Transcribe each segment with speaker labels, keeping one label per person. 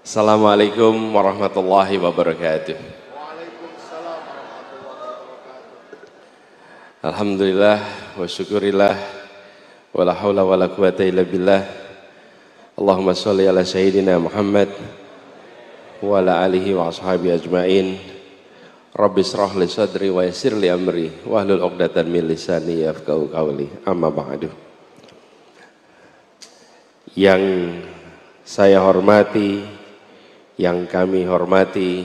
Speaker 1: Assalamualaikum warahmatullahi wabarakatuh.
Speaker 2: Waalaikumsalam warahmatullahi wabarakatuh.
Speaker 1: Alhamdulillah wa syukurillah wa la hawla wa la quwata illa billah. Allahumma sholli ala sayyidina Muhammad wa ala alihi wa ashabihi ajmain. Rabbi shrah li sadri wa yassir li amri wahlul 'uqdatam min lisani yafqahu qawli. Amma ba'du. Yang saya hormati, yang kami hormati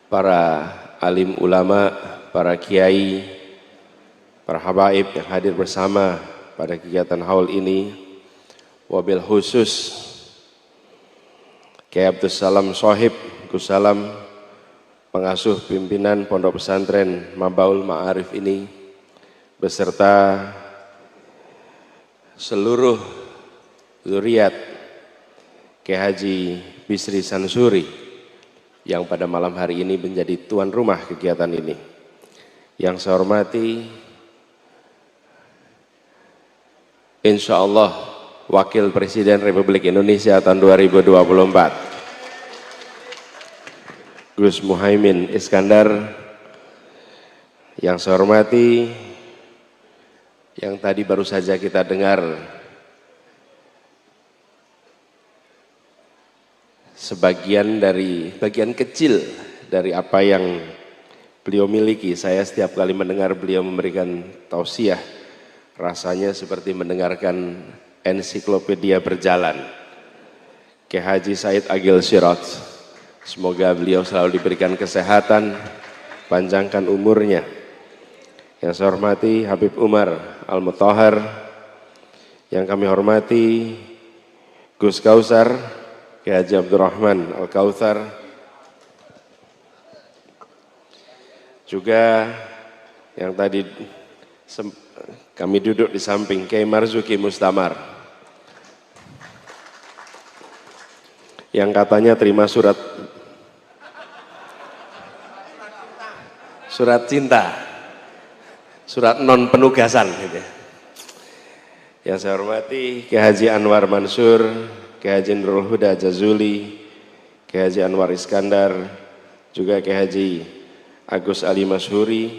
Speaker 1: para alim ulama, para kiai, para habaib yang hadir bersama pada kegiatan haul ini, wabil khusus Kiai Abdus Salam Shohib Gus Salam, pengasuh pimpinan Pondok Pesantren Mabaul Ma'arif ini, beserta seluruh zuriat Kiai Haji Bisri Sansuri yang pada malam hari ini menjadi tuan rumah kegiatan ini. Yang saya hormati, insya Allah Wakil Presiden Republik Indonesia tahun 2024, Gus Muhaimin Iskandar. Yang saya hormati, yang tadi baru saja kita dengar bagian kecil dari apa yang beliau miliki. Saya setiap kali mendengar beliau memberikan tausiah, rasanya seperti mendengarkan ensiklopedia berjalan. Kiai Haji Said Agil Siraj, semoga beliau selalu diberikan kesehatan, panjangkan umurnya. Yang saya hormati Habib Umar Al-Mutahhar, yang kami hormati Gus Kausar, Kiai Haji Abdurrahman Al-Kautsar, juga yang tadi kami duduk di samping Kiai Marzuki Mustamar, yang katanya terima surat cinta, surat non penugasan gitu. Yang saya hormati Kiai Haji Anwar Mansur, Kiai Haji Nurul Huda Jazuli, Kiai Haji Anwar Iskandar, juga Kiai Haji Agus Ali Mashuri,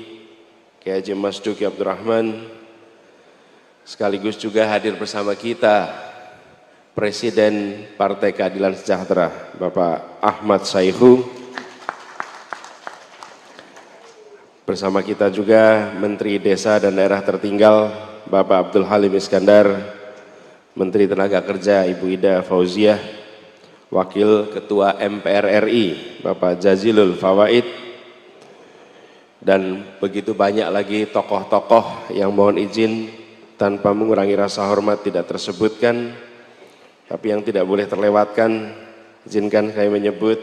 Speaker 1: Kiai Haji Masduki Abdurrahman, sekaligus juga hadir bersama kita Presiden Partai Keadilan Sejahtera Bapak Ahmad Saihu, bersama kita juga Menteri Desa dan Daerah Tertinggal Bapak Abdul Halim Iskandar, Menteri Tenaga Kerja Ibu Ida Fauziah, Wakil Ketua MPR RI Bapak Jazilul Fawaid, dan begitu banyak lagi tokoh-tokoh yang mohon izin tanpa mengurangi rasa hormat tidak tersebutkan, tapi yang tidak boleh terlewatkan, izinkan saya menyebut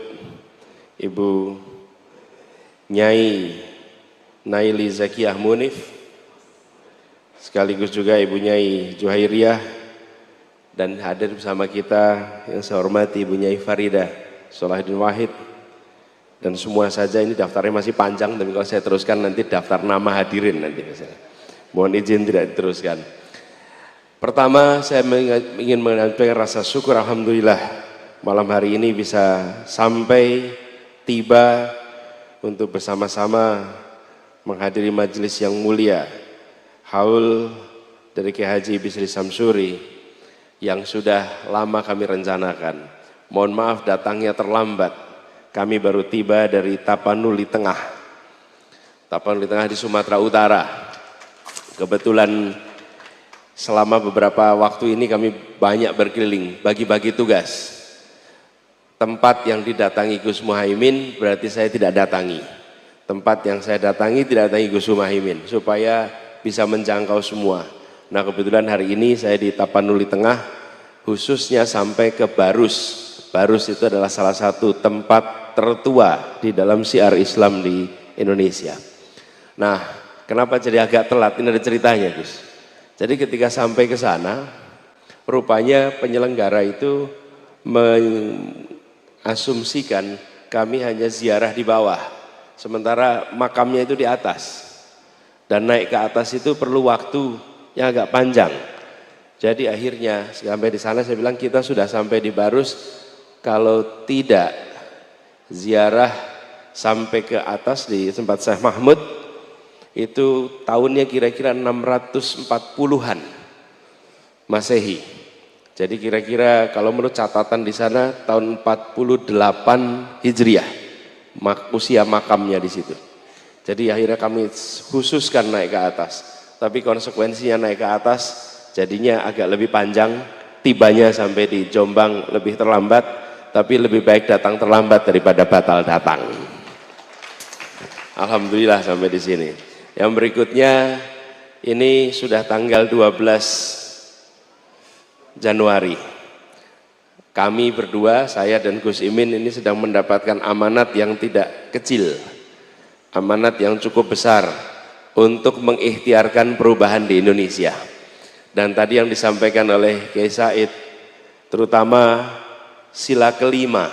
Speaker 1: Ibu Nyai Naili Zakiyah Munif, sekaligus juga Ibu Nyai Juhairiyah, dan hadir bersama kita yang saya hormati Ibu Nyai Faridah Salahuddin Wahid, dan semua saja. Ini daftarnya masih panjang, tapi kalau saya teruskan nanti daftar nama hadirin nanti misalnya. Mohon izin tidak diteruskan. Pertama saya ingin menyampaikan rasa syukur, alhamdulillah malam hari ini bisa sampai tiba untuk bersama-sama menghadiri majelis yang mulia haul dari Kiai Haji Bisri Samsuri yang sudah lama kami rencanakan. Mohon maaf datangnya terlambat. Kami baru tiba dari Tapanuli Tengah. Tapanuli Tengah di Sumatera Utara. Kebetulan selama beberapa waktu ini kami banyak berkeliling, bagi-bagi tugas. Tempat yang didatangi Gus Muhaimin berarti saya tidak datangi. Tempat yang saya datangi tidak datangi Gus Muhaimin, supaya bisa menjangkau semua. Nah kebetulan hari ini saya di Tapanuli Tengah, khususnya sampai ke Barus. Barus itu adalah salah satu tempat tertua di dalam syiar Islam di Indonesia. Nah kenapa jadi agak telat? Ini ada ceritanya Gus. Jadi ketika sampai ke sana, rupanya penyelenggara itu mengasumsikan kami hanya ziarah di bawah, sementara makamnya itu di atas. Dan naik ke atas itu perlu waktu yang agak panjang. Jadi akhirnya sampai di sana saya bilang kita sudah sampai di Barus, kalau tidak ziarah sampai ke atas di tempat Syekh Mahmud, itu tahunnya kira-kira 640-an Masehi. Jadi kira-kira kalau menurut catatan di sana tahun 48 Hijriah, usia makamnya di situ. Jadi akhirnya kami khususkan naik ke atas. Tapi konsekuensinya naik ke atas jadinya agak lebih panjang, tibanya sampai di Jombang lebih terlambat, tapi lebih baik datang terlambat daripada batal datang. Alhamdulillah sampai di sini. Yang berikutnya ini sudah tanggal 12 Januari. Kami berdua, saya dan Gus Imin ini sedang mendapatkan amanat yang tidak kecil. Amanat yang cukup besar untuk mengikhtiarkan perubahan di Indonesia. Dan tadi yang disampaikan oleh Kiai Said, terutama sila kelima,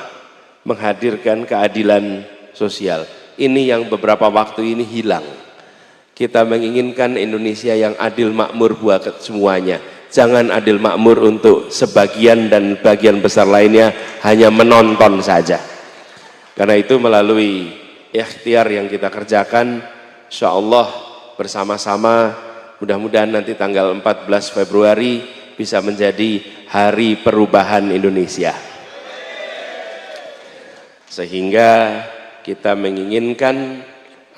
Speaker 1: menghadirkan keadilan sosial. Ini yang beberapa waktu ini hilang. Kita menginginkan Indonesia yang adil makmur buat semuanya. Jangan adil makmur untuk sebagian dan bagian besar lainnya hanya menonton saja. Karena itu melalui ikhtiar yang kita kerjakan, insya Allah bersama-sama, mudah-mudahan nanti tanggal 14 Februari bisa menjadi hari perubahan Indonesia. Sehingga kita menginginkan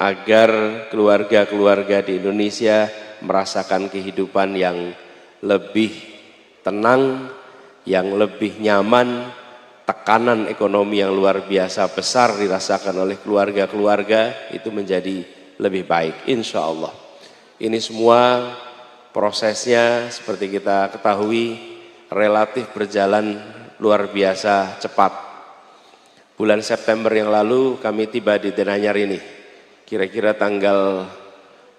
Speaker 1: agar keluarga-keluarga di Indonesia merasakan kehidupan yang lebih tenang, yang lebih nyaman, tekanan ekonomi yang luar biasa besar dirasakan oleh keluarga-keluarga itu menjadi lebih baik, insya Allah. Ini semua prosesnya seperti kita ketahui relatif berjalan luar biasa cepat. Bulan September yang lalu kami tiba di Denanyar ini, kira-kira tanggal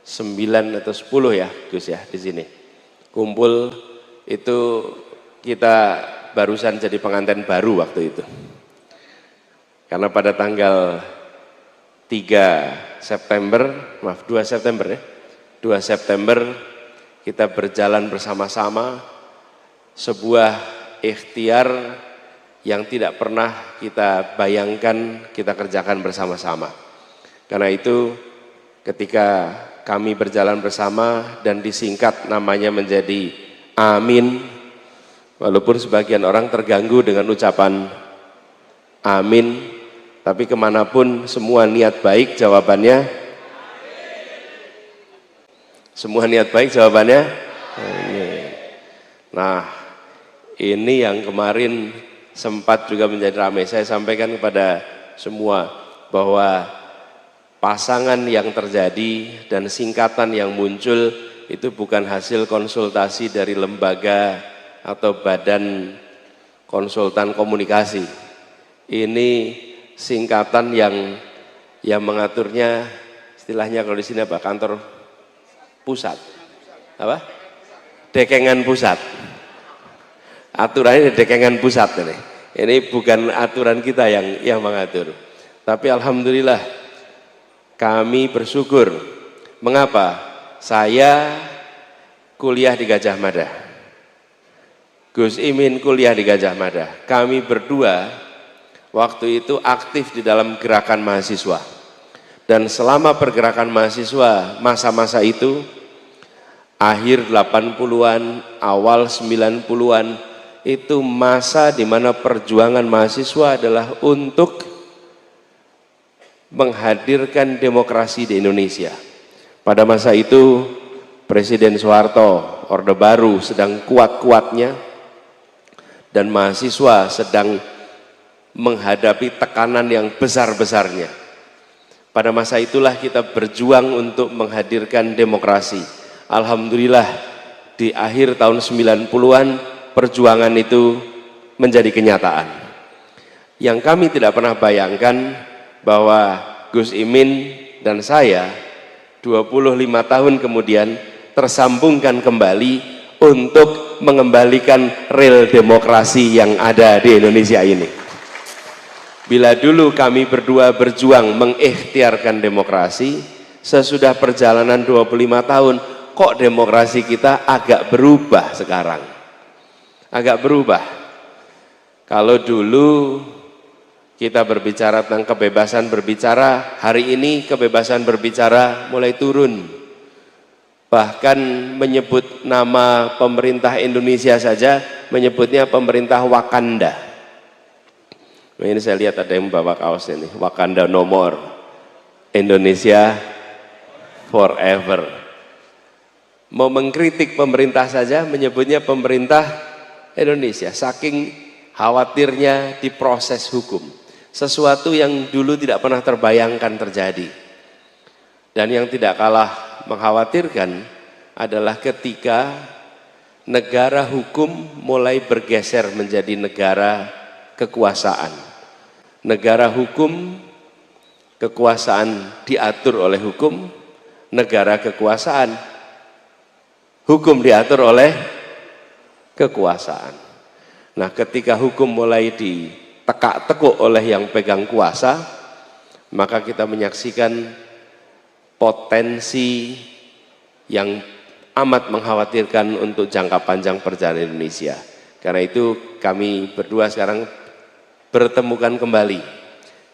Speaker 1: 9 atau 10 ya Gus ya di sini. Kumpul itu kita barusan jadi pengantin baru waktu itu. Karena pada tanggal 3 September, maaf 2 September ya, 2 September kita berjalan bersama-sama sebuah ikhtiar yang tidak pernah kita bayangkan kita kerjakan bersama-sama. Karena itu ketika kami berjalan bersama dan disingkat namanya menjadi Amin, walaupun sebagian orang terganggu dengan ucapan Amin, tapi kemanapun semua niat baik jawabannya semua niat baik jawabannya Amin. Nah ini yang kemarin sempat juga menjadi ramai. Saya sampaikan kepada semua bahwa pasangan yang terjadi dan singkatan yang muncul itu bukan hasil konsultasi dari lembaga atau badan konsultan komunikasi. Ini singkatan yang mengaturnya istilahnya kalau di sini apa? Kantor pusat. Apa? Dekengan pusat. Aturannya di dekengan pusat ini. Ini bukan aturan kita yang mengatur. Tapi alhamdulillah kami bersyukur. Mengapa? Saya kuliah di Gajah Mada. Gus Imin kuliah di Gajah Mada. Kami berdua waktu itu aktif di dalam gerakan mahasiswa. Dan selama pergerakan mahasiswa, masa-masa itu, akhir 80-an, awal 90-an, itu masa di mana perjuangan mahasiswa adalah untuk menghadirkan demokrasi di Indonesia. Pada masa itu Presiden Soeharto, Orde Baru sedang kuat-kuatnya dan mahasiswa sedang menghadapi tekanan yang besar-besarnya. Pada masa itulah kita berjuang untuk menghadirkan demokrasi. Alhamdulillah di akhir tahun 90-an perjuangan itu menjadi kenyataan. Yang kami tidak pernah bayangkan bahwa Gus Imin dan saya 25 tahun kemudian tersambungkan kembali untuk mengembalikan rel demokrasi yang ada di Indonesia ini. Bila dulu kami berdua berjuang mengikhtiarkan demokrasi, sesudah perjalanan 25 tahun, kok demokrasi kita agak berubah sekarang. Agak berubah. Kalau dulu kita berbicara tentang kebebasan berbicara, hari ini kebebasan berbicara mulai turun. Bahkan menyebut nama pemerintah Indonesia saja, menyebutnya pemerintah Wakanda. Nah, ini saya lihat ada yang bawa kaos ini, Wakanda no more, Indonesia forever. Mau mengkritik pemerintah saja menyebutnya pemerintah Indonesia, saking khawatirnya diproses hukum. Sesuatu yang dulu tidak pernah terbayangkan terjadi. Dan yang tidak kalah mengkhawatirkan adalah ketika negara hukum mulai bergeser menjadi negara kekuasaan. Negara hukum, kekuasaan diatur oleh hukum, negara kekuasaan, hukum diatur oleh kekuasaan. Nah, ketika hukum mulai ditekak-tekuk oleh yang pegang kuasa, maka kita menyaksikan potensi yang amat mengkhawatirkan untuk jangka panjang perjalanan Indonesia. Karena itu kami berdua sekarang bertemukan kembali.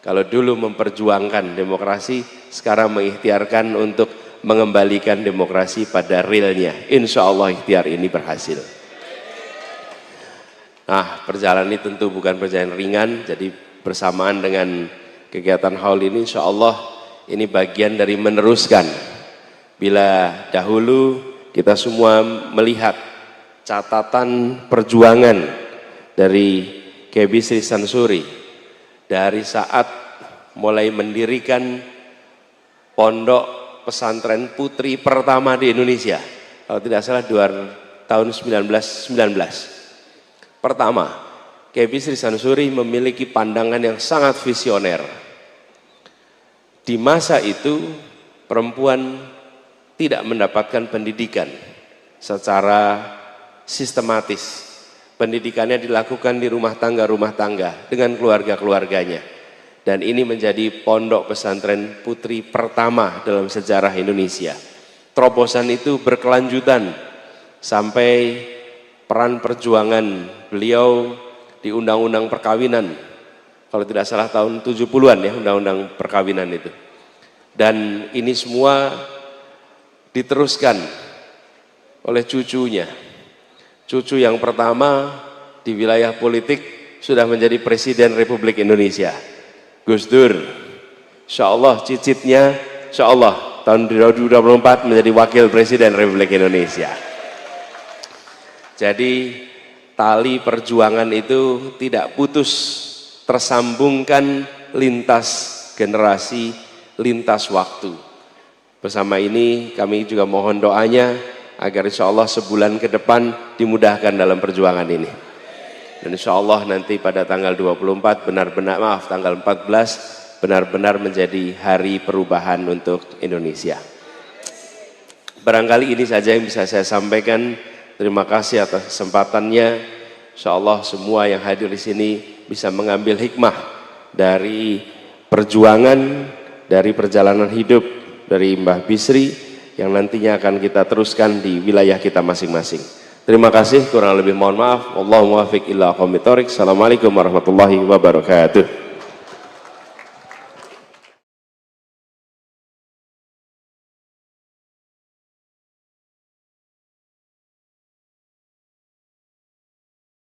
Speaker 1: Kalau dulu memperjuangkan demokrasi, sekarang mengikhtiarkan untuk mengembalikan demokrasi pada realnya. Insya Allah ikhtiar ini berhasil. Nah, perjalanan ini tentu bukan perjalanan ringan, jadi bersamaan dengan kegiatan haul ini insya Allah ini bagian dari meneruskan. Bila dahulu kita semua melihat catatan perjuangan dari Kiai Bisri Sansuri dari saat mulai mendirikan pondok pesantren putri pertama di Indonesia, kalau tidak salah tahun 1919. Pertama, Kiai Bisri Sansuri memiliki pandangan yang sangat visioner. Di masa itu perempuan tidak mendapatkan pendidikan secara sistematis. Pendidikannya dilakukan di rumah tangga dengan keluarga-keluarganya. Dan ini menjadi pondok pesantren putri pertama dalam sejarah Indonesia. Terobosan itu berkelanjutan sampai peran perjuangan beliau di Undang-Undang Perkawinan. Kalau tidak salah tahun 70-an ya, undang-undang perkawinan itu. Dan ini semua diteruskan oleh cucunya. Cucu yang pertama di wilayah politik sudah menjadi Presiden Republik Indonesia, Gus Dur. Insya Allah cicitnya, insya Allah tahun 2024 menjadi Wakil Presiden Republik Indonesia. Jadi tali perjuangan itu tidak putus, tersambungkan lintas generasi, lintas waktu. Bersama ini kami juga mohon doanya agar insya Allah sebulan ke depan dimudahkan dalam perjuangan ini. Dan insya Allah nanti pada tanggal 24 tanggal 14 benar-benar menjadi hari perubahan untuk Indonesia. Barangkali ini saja yang bisa saya sampaikan. Terima kasih atas kesempatannya. Insya Allah semua yang hadir di sini bisa mengambil hikmah dari perjuangan, dari perjalanan hidup dari Mbah Bisri yang nantinya akan kita teruskan di wilayah kita masing-masing. Terima kasih, kurang lebih mohon maaf. Wallahul muwaffiq ila aqwamit thoriq. Assalamualaikum warahmatullahi wabarakatuh.